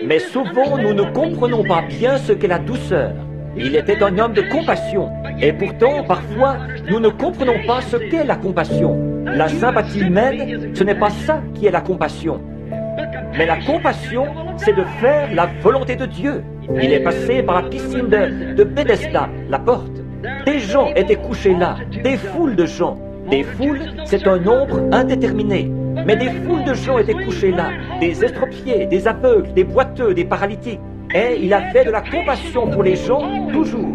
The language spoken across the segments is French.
Mais souvent, nous ne comprenons pas bien ce qu'est la douceur. Il était un homme de compassion. Et pourtant, parfois, nous ne comprenons pas ce qu'est la compassion. La sympathie humaine, ce n'est pas ça qui est la compassion. Mais la compassion, c'est de faire la volonté de Dieu. Il est passé par la piscine de Bethesda, la porte. Des gens étaient couchés là, des foules de gens. Des foules, c'est un nombre indéterminé. Mais des foules de gens étaient couchés là, des estropiés, des aveugles, des boiteux, des paralytiques. Et il avait de la compassion pour les gens, toujours.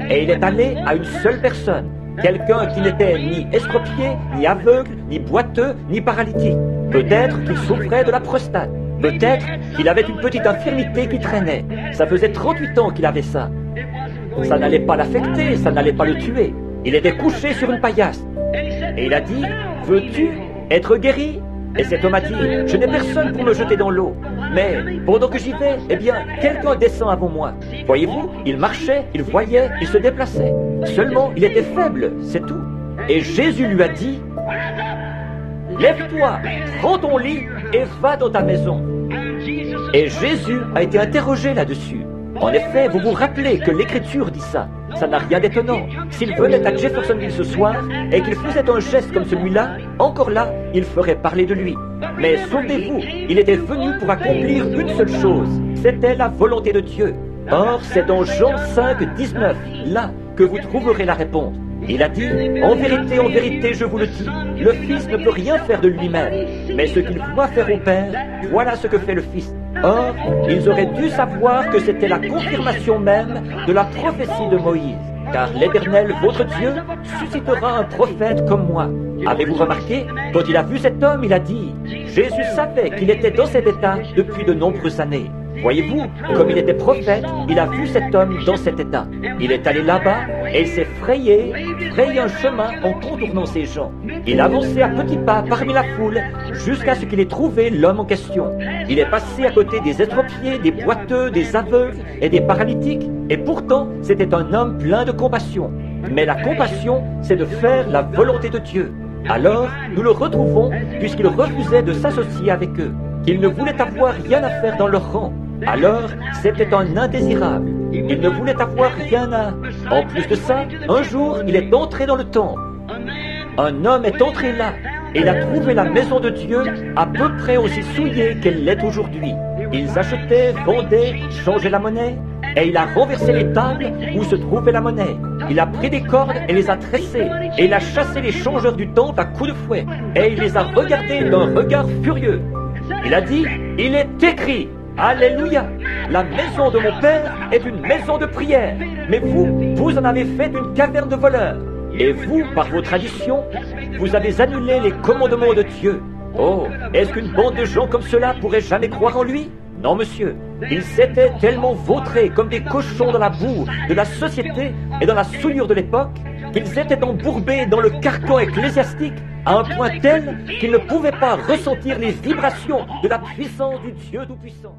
Et il est allé à une seule personne. Quelqu'un qui n'était ni estropié, ni aveugle, ni boiteux, ni paralytique. Peut-être qu'il souffrait de la prostate. Peut-être qu'il avait une petite infirmité qui traînait. Ça faisait 38 ans qu'il avait ça. Ça n'allait pas l'affecter, ça n'allait pas le tuer. Il était couché sur une paillasse. Et il a dit, « Veux-tu être guéri ?» Et cet homme a dit, « Je n'ai personne pour me jeter dans l'eau. Mais pendant que j'y vais, eh bien, quelqu'un descend avant moi. » Voyez-vous, il marchait, il voyait, il se déplaçait. Seulement, il était faible, c'est tout. Et Jésus lui a dit, « Lève-toi, prends ton lit et va dans ta maison. » Et Jésus a été interrogé là-dessus. En effet, vous vous rappelez que l'Écriture dit ça. Ça n'a rien d'étonnant. S'il venait à Jeffersonville ce soir et qu'il faisait un geste comme celui-là, encore là, il ferait parler de lui. Mais souvenez-vous, il était venu pour accomplir une seule chose. C'était la volonté de Dieu. Or, c'est dans Jean 5, 19, là, que vous trouverez la réponse. Il a dit, « En vérité, je vous le dis, le Fils ne peut rien faire de lui-même, mais ce qu'il voit faire au Père, voilà ce que fait le Fils. » Or, ils auraient dû savoir que c'était la confirmation même de la prophétie de Moïse. Car l'Éternel, votre Dieu, suscitera un prophète comme moi. Avez-vous remarqué, quand il a vu cet homme, il a dit, Jésus savait qu'il était dans cet état depuis de nombreuses années. Voyez-vous, comme il était prophète, il a vu cet homme dans cet état. Il est allé là-bas et il s'est frayé un chemin en contournant ces gens. Il avançait à petits pas parmi la foule jusqu'à ce qu'il ait trouvé l'homme en question. Il est passé à côté des estropiés, des boiteux, des aveugles et des paralytiques. Et pourtant, c'était un homme plein de compassion. Mais la compassion, c'est de faire la volonté de Dieu. Alors, nous le retrouvons puisqu'il refusait de s'associer avec eux. Il ne voulait avoir rien à faire dans leur rang. Alors, c'était un indésirable. Il ne voulait avoir rien à... En plus de ça, un jour, il est entré dans le temple. Un homme est entré là, et il a trouvé la maison de Dieu à peu près aussi souillée qu'elle l'est aujourd'hui. Ils achetaient, vendaient, changeaient la monnaie, et il a renversé les tables où se trouvait la monnaie. Il a pris des cordes et les a tressées, et il a chassé les changeurs du temple à coups de fouet, et il les a regardés d'un regard furieux. Il a dit, « Il est écrit, Alléluia, la maison de mon Père est une maison de prière, mais vous en avez fait une caverne de voleurs. Et vous, par vos traditions, vous avez annulé les commandements de Dieu. Oh, est-ce qu'une bande de gens comme cela pourrait jamais croire en lui? Non, monsieur. Ils s'étaient tellement vautrés comme des cochons dans la boue de la société et dans la souillure de l'époque, qu'ils étaient embourbés dans le carcan ecclésiastique à un point tel qu'ils ne pouvaient pas ressentir les vibrations de la puissance du Dieu Tout-Puissant.